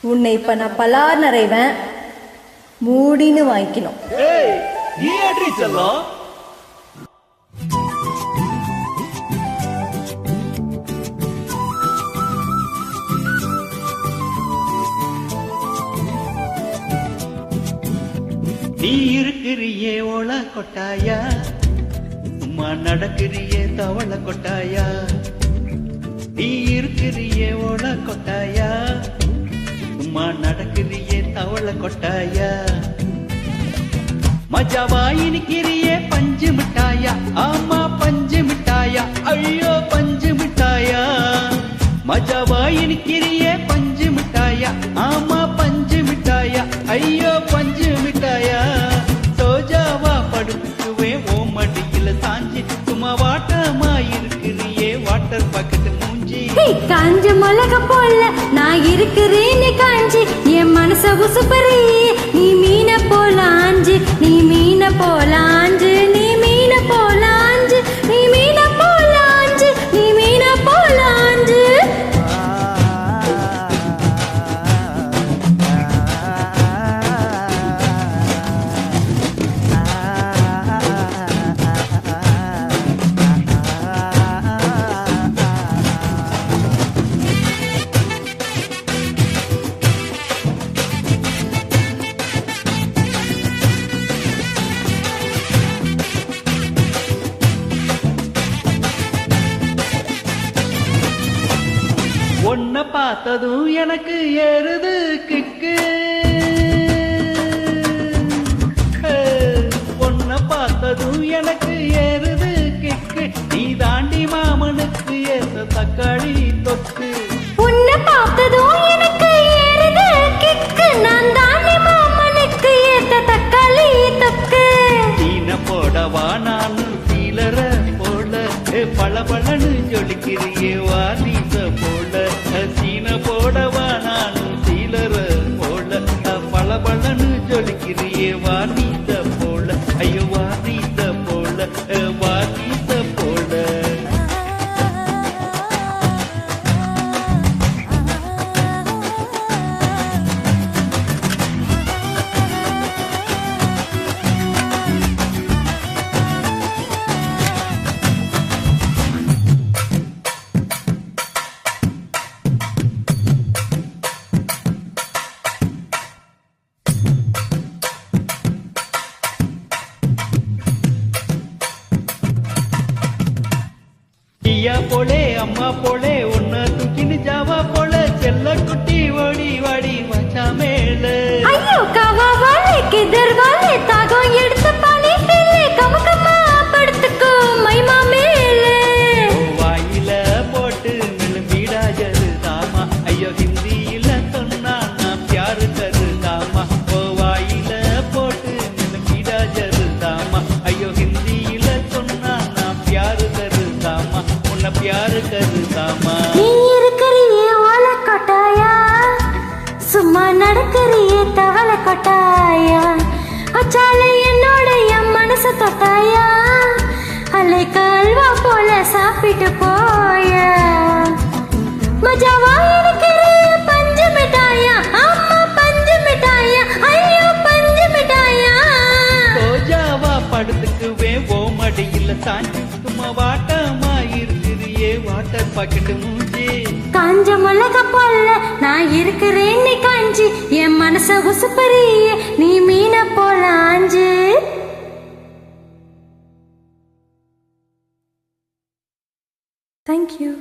உன்னை இப்ப நான் பலார் நிறைவேன் மூடின்னு வாங்கிக்கணும். நீ இருக்கிறியே ஓல கொட்டாயா, சும்மா நடக்கிறியே தவள கொட்டாயா. நீ இருக்கிறியே ஓல கொட்டாயா, சும்மா நடக்கிறியே தவள கொட்டாயா. மஜாவாய் நிக்கிறியே பஞ்சு மிட்டாயா, ஆமா பஞ்சு மிட்டாயா, ஐயோ பஞ்சு மிட்டாயா. மஜாவாய் நிக்கிறியே பஞ்சு மிட்டாயா, ஆமா பஞ்சு மிட்டாயா, ஐயோ பஞ்சு மிட்டாயா. சோஜாவா படுத்துக்குவே ஓ மடியில சாஞ்சி, சும்மா வாட்டமா இருக்கிறியே வாட்டர் பாக்கெட் மூஞ்சி. காஞ்ச மிளக போல நான் இருக்கிறேன்னு காஞ்சி, என் மனச உசுப்பறி நீ மீன போல ஆஞ்சு, நீ மீன போல ஆஞ்சு, நீ மீன போல ஆஞ்சு, நீ மீன போல ஆஞ்சு, நீ மீன போல ஆஞ்சு. ஒன்ன பார்த்ததும் எனக்கு ஏறுது கிக்கு, ஒன்ன பார்த்ததும் எனக்கு ஏறுது கிக்கு. நீ தாண்டி மாமனுக்கு ஏத்த தக்காளி தொக்கு. உன்னை பார்த்ததும் எனக்கு ஏறுது கிக்கு, நான் தாண்டி மாமனுக்கு ஏத்த தக்காளி தொக்கு. சீன போடவா நானும் சீலர போல, பளபளன்னு ஜொலிக்கிறியே வாரிச போல. சீன போடவா நானும் சீலர போல, பளபளன்னு ஜொலிக்கிறியே வாரிச போல, ஐயோ வாரிச போல, வாரிச போல. ஐயா போலே அம்மா போலே உன்ன தூக்கின்னு ஜாவா போல, செல்ல குட்டி ஓடி வாடி வச்சா மேல. ஐயோ கவா வாழை கிதர் வாழை தாகம் எடுத்து பாலி பிள்ளை கமக்கமா படுத்துக்கோ மைமா மேலே. வாயில போட்டு நிலும்பிடா ஜரு தாமா, ஐயோ ஹிந்தியில சொன்னா நான் பியாரு கரு தாமா. ஓ வாயில போட்டு நிலும்பிடா ஜரு தாமா, ஐயோ ஹிந்தியில சொன்னா நான் பியாரு கரு தாமா, உன்ன பியாரு கரு தாமா. நீ இருக்கிறியே ஓலை கொட்டாயா, சும்மா நடக்கிறியே தவளை கொட்டாயா. அச்சால என்னோட என் மனசு தொட்டாயா, அலைக்கு அல்வா போல சாப்பிட்டு போயா. மஜாவா இருக்கிறியே பஞ்சு மிட்டாயா, அம்மா பஞ்சு மிட்டாயா, ஐயோ பஞ்சு மிட்டாயா. சோஜாவா படுத்துக்குவே ஓ மடியில சாஞ்சி, சும்மா வாட்டமா இருக்கிறியே வாட்டர் பாக்கெட் மூஞ்சி. காஞ்ச மிளக போல நான் இருக்கிறேன்னு காஞ்சி, என் மனச உசுப்பறியே நீ மீன போல ஆஞ்சு. Thank you.